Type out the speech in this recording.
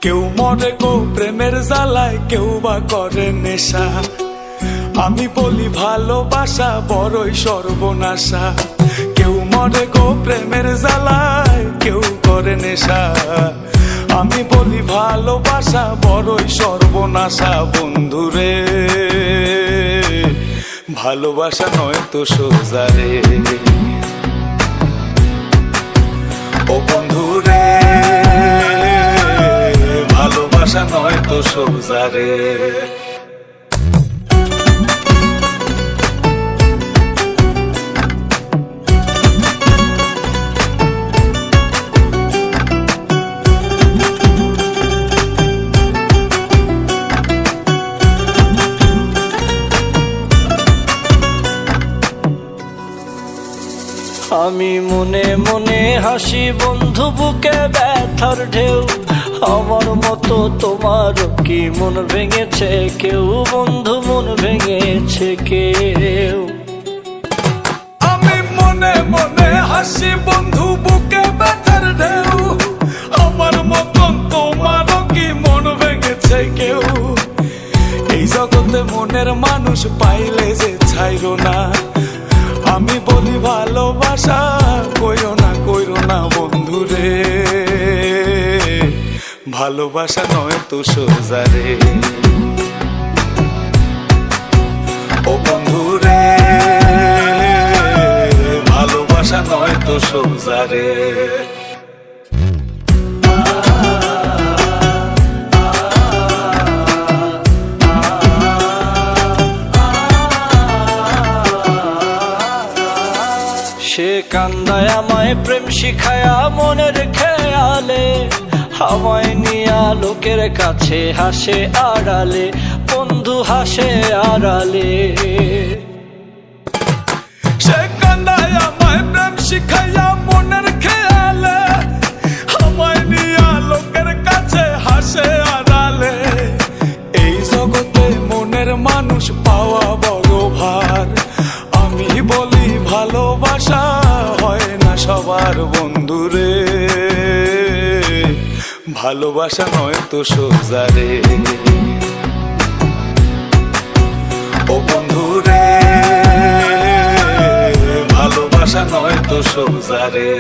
কেউ মরে গো প্রেমের জ্বালায়, কেউ বা করে নেশা। আমি বলি ভালোবাসা বড়ই সর্বনাশা। কেউ মরে গো প্রেমের জ্বালায়, কেউ করে নেশা। আমি বলি ভালোবাসা বড়ই সর্বনাশা। বন্ধুরে ভালোবাসা নয় তো সোজা রে, ও বন্ধুরে ভালোবাসা নয় তো সোজা রে। আমি মনে মনে হাসি বন্ধু, বুকে ব্যথার ঢেউ। আমার মতো তোমারও কি মন ভেঙেছে কেউ? বন্ধু মন ভেঙেছে কেউ? আমি মনে মনে হাসি বন্ধু, বুকে ব্যথার ঢেউ। আমার মতন তোমারও কি মন ভেঙেছে কেউ? এই জগতে মনের মানুষ পাইলে যে ছাইরো না। আমি বলি ভালোবাসা কইরো না বন্ধুরে, ভালোবাসা নয় তো সোজা রে, ও বন্ধুরে ভালোবাসা নয় তো সোজা রে। সে কান্দায় আমায় প্রেম শিখায়া মনের খেয়ালে, আমায় নিয়া লোকের কাছে হাসে আড়ালে, বন্ধু হাসে আড়ালে। সে কান্দায় আমায় প্রেম শিখায়া মনের খেয়ালে, আমায় নিয়া লোকের কাছে হাসে আড়ালে। এই জগতে মনের মানুষ পাওয়া বড় ভার। আমি বলি ভালোবাসা হয় না সবার বন্ধুরে, ভালোবাসা নয় তো সোজা রে, ও বন্ধুরে ভালোবাসা নয় তো সোজা রে।